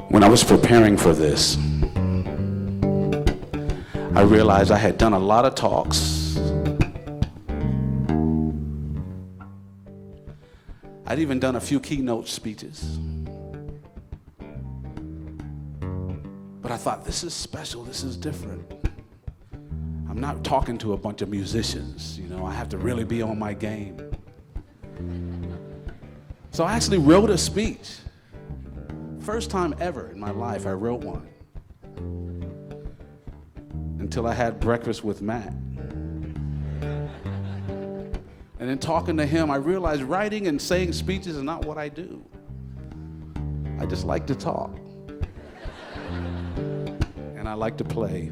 When I was preparing for this, I realized I had done a lot of talks. I'd even done a few keynote speeches. But I thought, this is special, this is different. I'm not talking to a bunch of musicians, I have to really be on my game. So I actually wrote a speech. First time ever in my life I wrote one. Until I had breakfast with Matt. And in talking to him, I realized writing and saying speeches is not what I do. I just like to talk. And I like to play.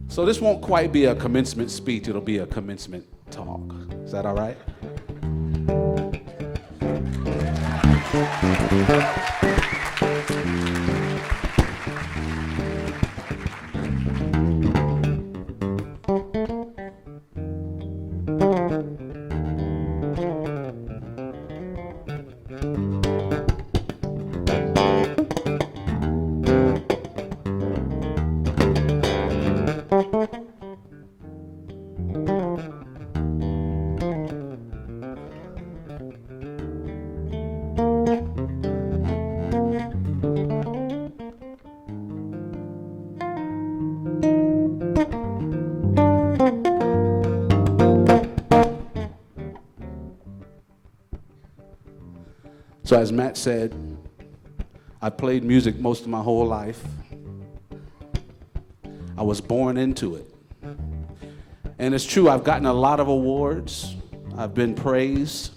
So this won't quite be a commencement speech, it'll be a commencement talk. Is that all right? So as Matt said, I played music most of my whole life. I was born into it. And it's true, I've gotten a lot of awards. I've been praised.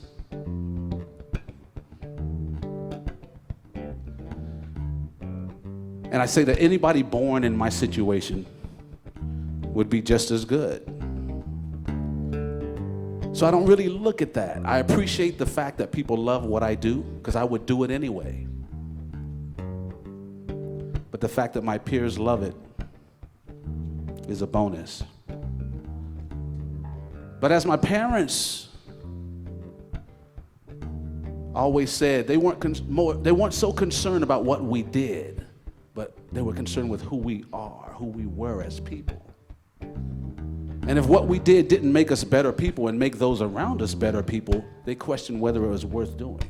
And I say that anybody born in my situation would be just as good. So I don't really look at that. I appreciate the fact that people love what I do, because I would do it anyway. But the fact that my peers love it is a bonus. But as my parents always said, they weren't so concerned about what we did, but they were concerned with who we are, who we were as people. And if what we did didn't make us better people and make those around us better people, they questioned whether it was worth doing.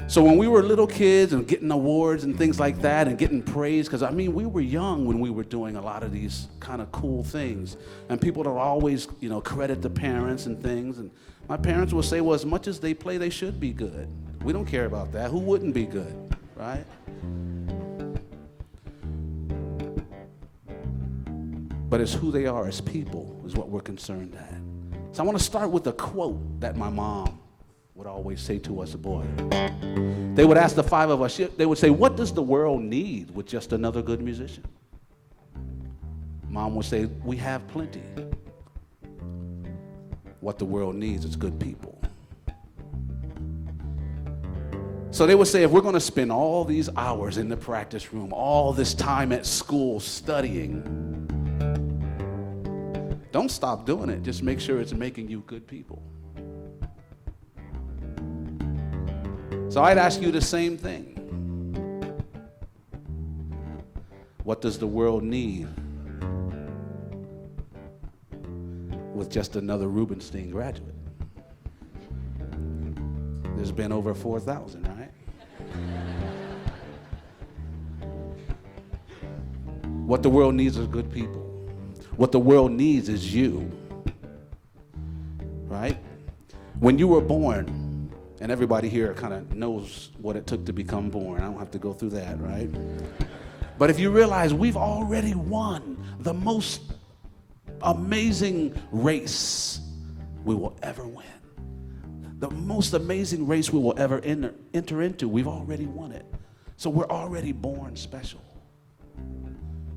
So when we were little kids and getting awards and things like that and getting praise, because we were young when we were doing a lot of these kind of cool things. And people would always, credit the parents and things. And my parents would say, well, as much as they play, they should be good. We don't care about that. Who wouldn't be good, right? But it's who they are as people is what we're concerned at. So I want to start with a quote that my mom would always say to us, boy. They would ask the five of us, they would say, what does the world need with just another good musician? Mom would say, we have plenty. What the world needs is good people. So they would say, if we're going to spend all these hours in the practice room, all this time at school studying, don't stop doing it. Just make sure it's making you good people. So I'd ask you the same thing. What does the world need with just another Rubenstein graduate? There's been over 4,000, right? What the world needs is good people. What the world needs is you, right? When you were born, and everybody here kind of knows what it took to become born. I don't have to go through that, right? But if you realize we've already won the most amazing race we will ever win. The most amazing race we will ever enter into, we've already won it. So we're already born special.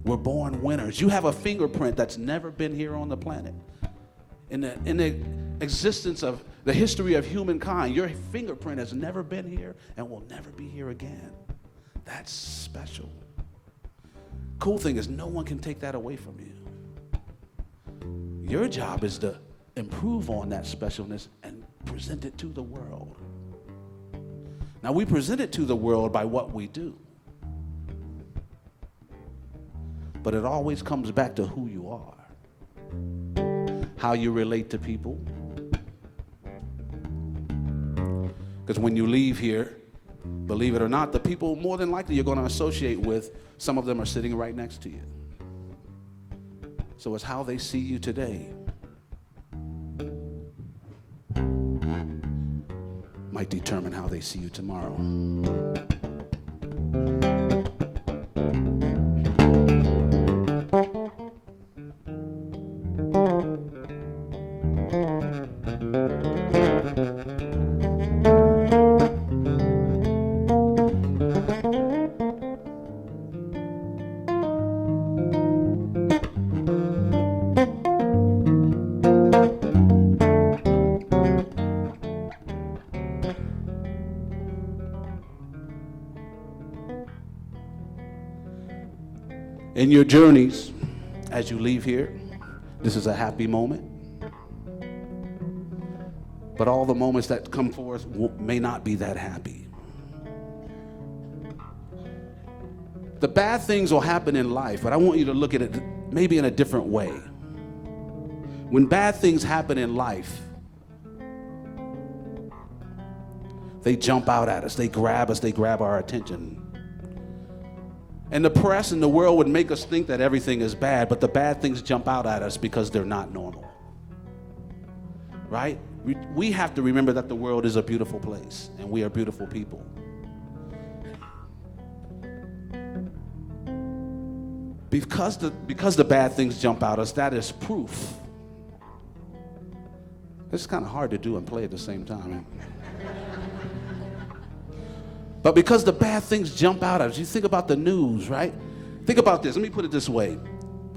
We're born winners. You have a fingerprint that's never been here on the planet. In the existence of the history of humankind, your fingerprint has never been here and will never be here again. That's special. Cool thing is no one can take that away from you. Your job is to improve on that specialness and present it to the world. Now, we present it to the world by what we do. But it always comes back to who you are, how you relate to people. Because when you leave here, believe it or not, the people more than likely you're going to associate with, some of them are sitting right next to you. So it's how they see you today might determine how they see you tomorrow. In your journeys, as you leave here, this is a happy moment. But all the moments that come forth may not be that happy. The bad things will happen in life, but I want you to look at it maybe in a different way. When bad things happen in life, they jump out at us, they grab us, they grab our attention. And the press and the world would make us think that everything is bad, but the bad things jump out at us because they're not normal. Right? We have to remember that the world is a beautiful place, and we are beautiful people. Because the bad things jump out at us, that is proof. It's kind of hard to do and play at the same time. But because the bad things jump out at us, you think about the news, right? Think about this. Let me put it this way.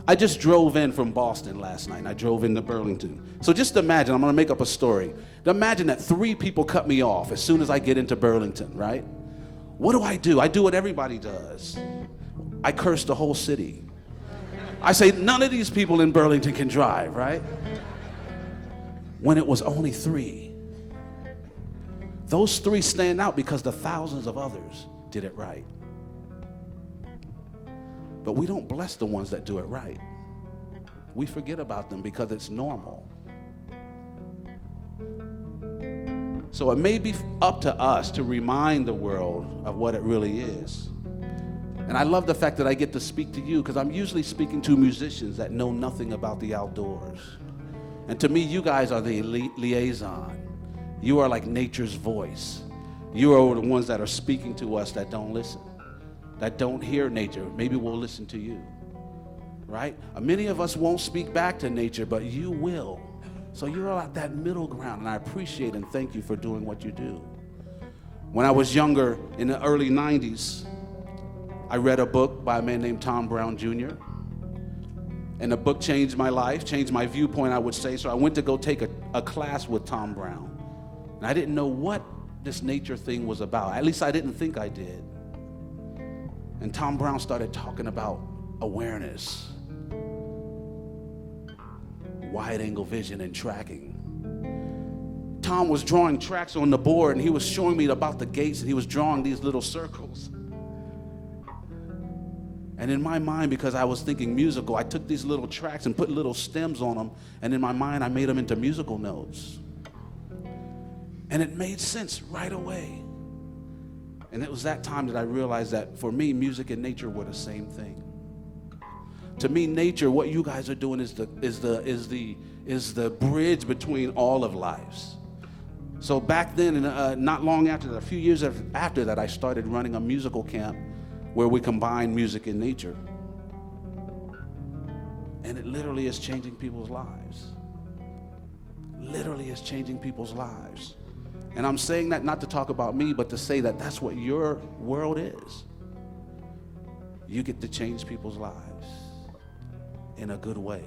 I just drove in from Boston last night, and I drove into Burlington. So just imagine, I'm going to make up a story. Imagine that 3 people cut me off as soon as I get into Burlington, right? What do? I do what everybody does. I curse the whole city. I say, none of these people in Burlington can drive, right? When it was only 3. Those 3 stand out because the thousands of others did it right. But we don't bless the ones that do it right. We forget about them because it's normal. So it may be up to us to remind the world of what it really is. And I love the fact that I get to speak to you because I'm usually speaking to musicians that know nothing about the outdoors. And to me, you guys are the liaison. You are like nature's voice. You are the ones that are speaking to us that don't listen, that don't hear nature. Maybe we'll listen to you, right? Many of us won't speak back to nature, but you will. So you're at that middle ground, and I appreciate and thank you for doing what you do. When I was younger, in the early 90s, I read a book by a man named Tom Brown Jr., and the book changed my life, changed my viewpoint, I would say. So I went to go take a class with Tom Brown. And I didn't know what this nature thing was about. At least I didn't think I did. And Tom Brown started talking about awareness, wide angle vision, and tracking. Tom was drawing tracks on the board, and he was showing me about the gates, and he was drawing these little circles. And in my mind, because I was thinking musical, I took these little tracks and put little stems on them, and in my mind, I made them into musical notes. And it made sense right away. And it was that time that I realized that for me, music and nature were the same thing. To me, nature, what you guys are doing is the bridge between all of lives. So back then, not long after that, a few years after that, I started running a musical camp where we combine music and nature. And it literally is changing people's lives. Literally is changing people's lives. And I'm saying that not to talk about me, but to say that that's what your world is. You get to change people's lives in a good way.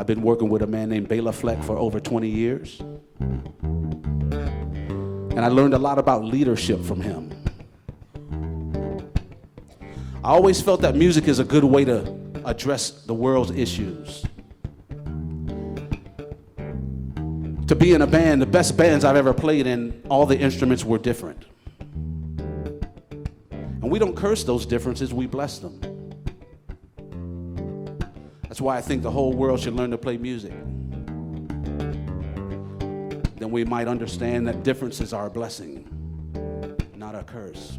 I've been working with a man named Bela Fleck for over 20 years. And I learned a lot about leadership from him. I always felt that music is a good way to address the world's issues. To be in a band, the best bands I've ever played in, all the instruments were different. And we don't curse those differences, we bless them. That's why I think the whole world should learn to play music. Then we might understand that differences are a blessing, not a curse.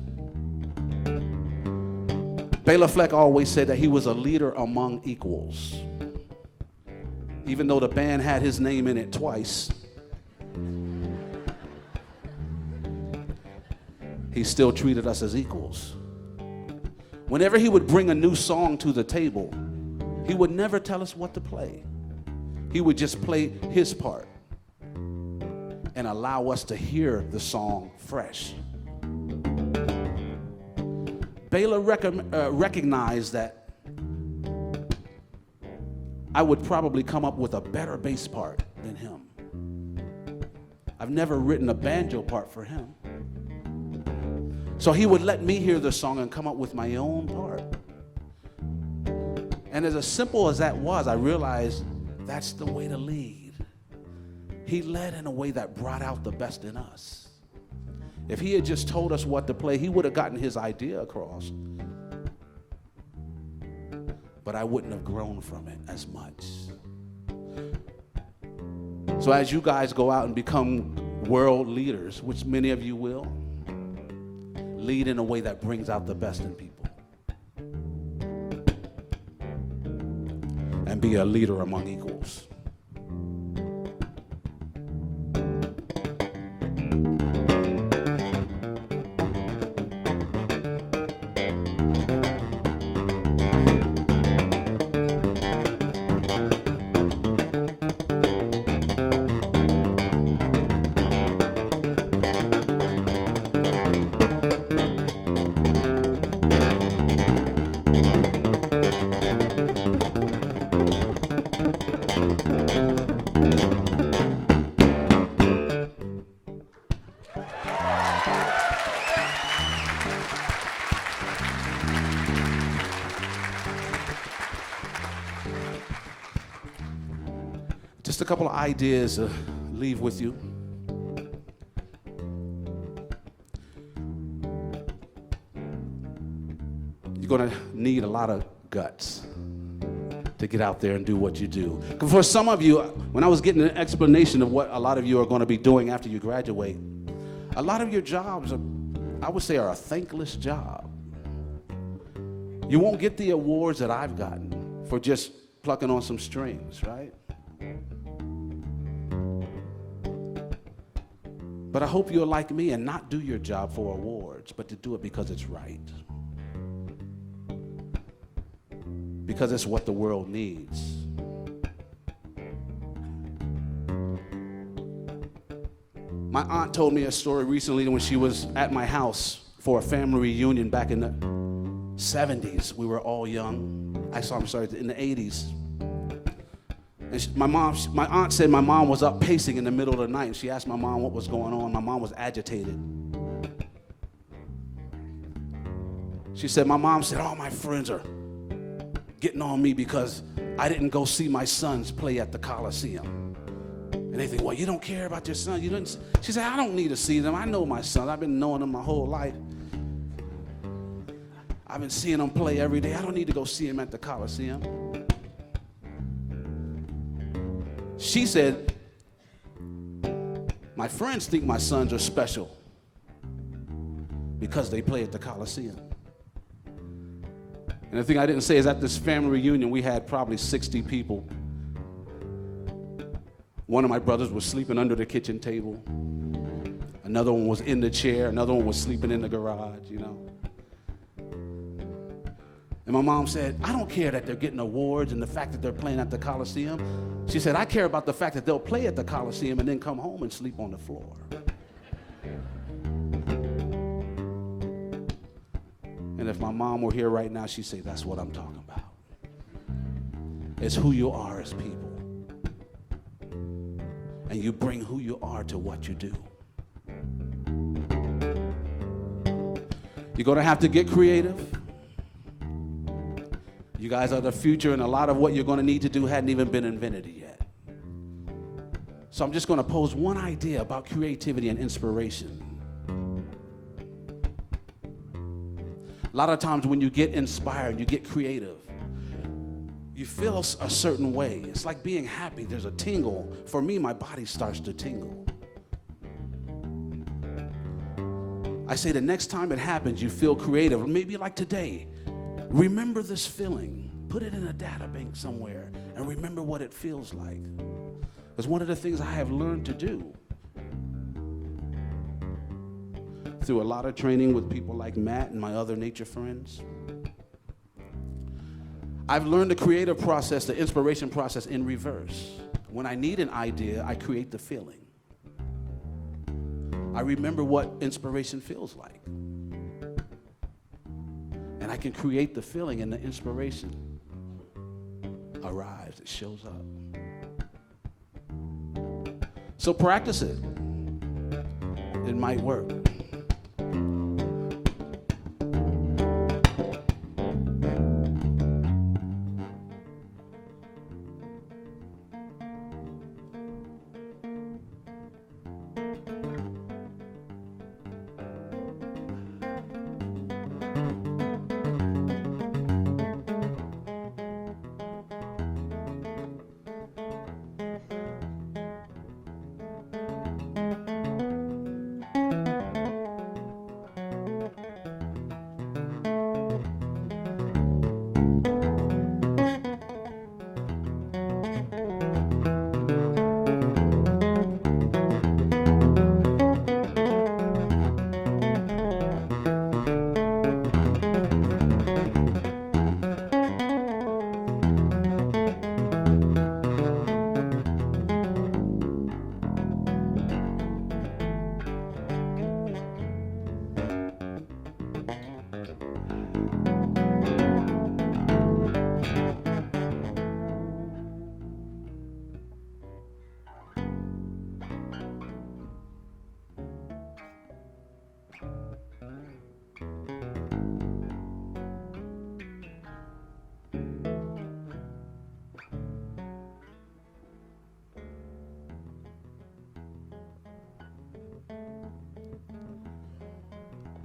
Bela Fleck always said that he was a leader among equals. Even though the band had his name in it twice, he still treated us as equals. Whenever he would bring a new song to the table, he would never tell us what to play. He would just play his part and allow us to hear the song fresh. Bela recognized that I would probably come up with a better bass part than him. I've never written a banjo part for him. So he would let me hear the song and come up with my own part. And as simple as that was, I realized that's the way to lead. He led in a way that brought out the best in us. If he had just told us what to play, he would have gotten his idea across. But I wouldn't have grown from it as much. So as you guys go out and become world leaders, which many of you will, lead in a way that brings out the best in people. And be a leader among equals. Just a couple of ideas to leave with you. You're going to need a lot of guts to get out there and do what you do. For some of you, when I was getting an explanation of what a lot of you are going to be doing after you graduate, a lot of your jobs, I would say, are a thankless job. You won't get the awards that I've gotten for just plucking on some strings, right? But I hope you're like me and not do your job for awards, but to do it because it's right. Because it's what the world needs. My aunt told me a story recently when she was at my house for a family reunion back in the 70s. We were all young. In the 80s. And my aunt said my mom was up pacing in the middle of the night, and she asked my mom what was going on. My mom was agitated. She said, my mom said, all my friends are getting on me because I didn't go see my sons play at the Coliseum. And they think, well, you don't care about your son. You didn't. She said, I don't need to see them. I know my sons. I've been knowing them my whole life. I've been seeing them play every day. I don't need to go see them at the Coliseum. She said, my friends think my sons are special because they play at the Coliseum. And the thing I didn't say is at this family reunion, we had probably 60 people. One of my brothers was sleeping under the kitchen table. Another one was in the chair. Another one was sleeping in the garage, you know. And my mom said, I don't care that they're getting awards and the fact that they're playing at the Coliseum. She said, I care about the fact that they'll play at the Coliseum and then come home and sleep on the floor. And if my mom were here right now, she'd say, that's what I'm talking about. It's who you are as people. And you bring who you are to what you do. You're going to have to get creative. You guys are the future, and a lot of what you're going to need to do hadn't even been invented yet. So I'm just going to pose one idea about creativity and inspiration. A lot of times when you get inspired, you get creative, you feel a certain way. It's like being happy. There's a tingle. For me, my body starts to tingle. I say the next time it happens, you feel creative. Maybe like today. Remember this feeling. Put it in a data bank somewhere and remember what it feels like. It's one of the things I have learned to do. Through a lot of training with people like Matt and my other nature friends. I've learned the creative process, the inspiration process in reverse. When I need an idea, I create the feeling. I remember what inspiration feels like. And I can create the feeling and the inspiration arrives, it shows up. So practice it. It might work.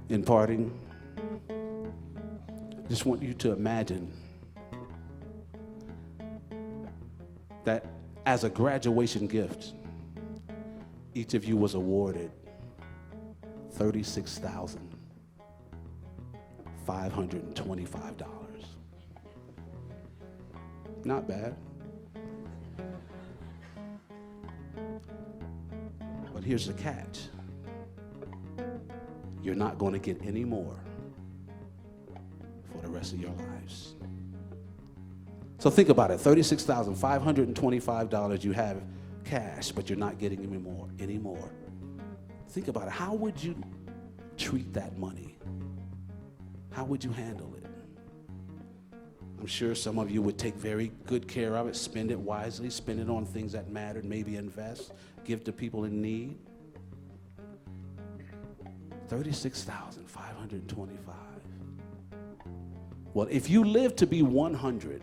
In parting, I just want you to imagine that as a graduation gift, each of you was awarded $36,525. Not bad. But here's the catch. You're not going to get any more for the rest of your lives. So think about it. $36,525 you have cash, but you're not getting any more. Think about it. How would you treat that money? How would you handle it? I'm sure some of you would take very good care of it, spend it wisely, spend it on things that matter, maybe invest, give to people in need. $36,525. Well, if you live to be 100,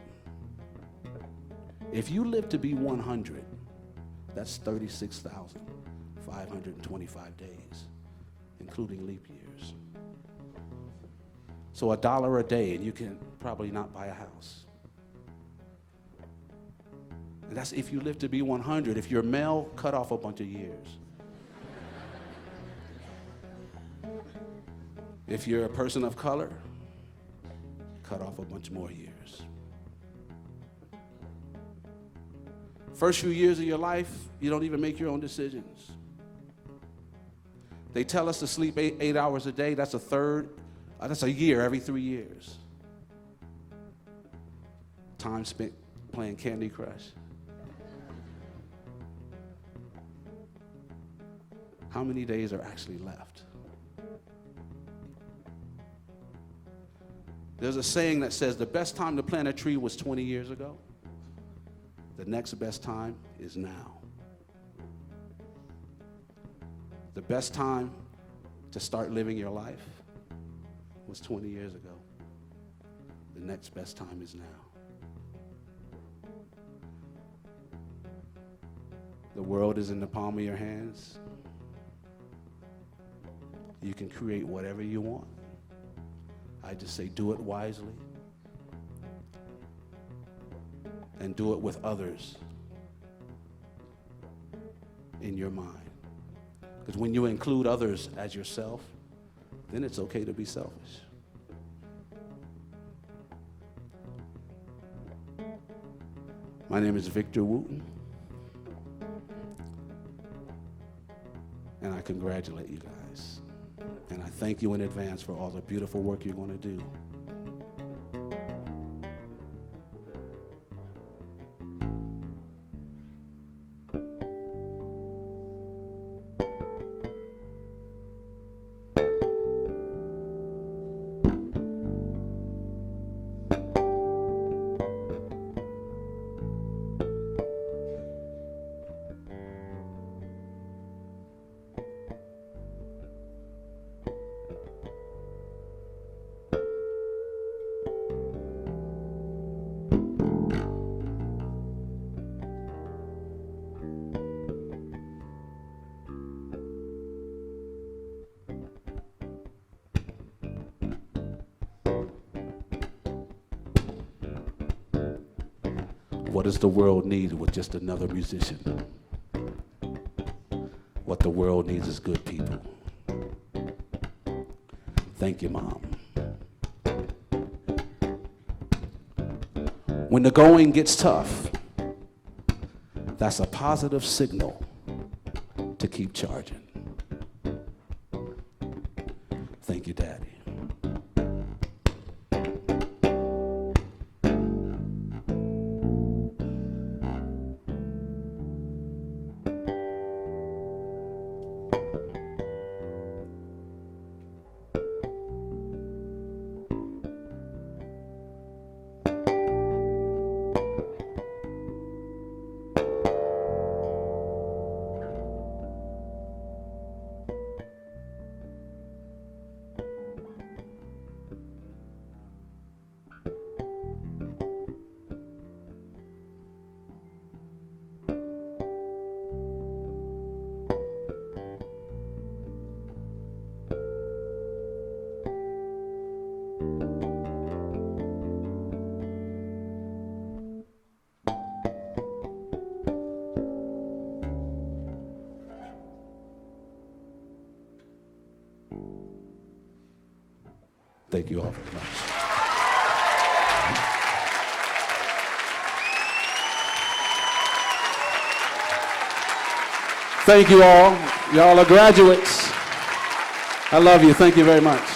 that's 36,525 days, including leap years. So $1 a day, and you can probably not buy a house. And that's if you live to be 100. If you're male, cut off a bunch of years. If you're a person of color, cut off a bunch more years. First few years of your life, you don't even make your own decisions. They tell us to sleep 8 hours a day. That's a year every 3 years. Time spent playing Candy Crush. How many days are actually left? There's a saying that says the best time to plant a tree was 20 years ago. The next best time is now. The best time to start living your life was 20 years ago. The next best time is now. The world is in the palm of your hands. You can create whatever you want. I just say do it wisely and do it with others in your mind. Because when you include others as yourself, then it's okay to be selfish. My name is Victor Wooten, and I congratulate you guys. And I thank you in advance for all the beautiful work you're going to do. What does the world need with just another musician? What the world needs is good people. Thank you, Mom. When the going gets tough, that's a positive signal to keep charging. Thank you, Daddy. Thank you all very much. Thank you all. Y'all are graduates. I love you. Thank you very much.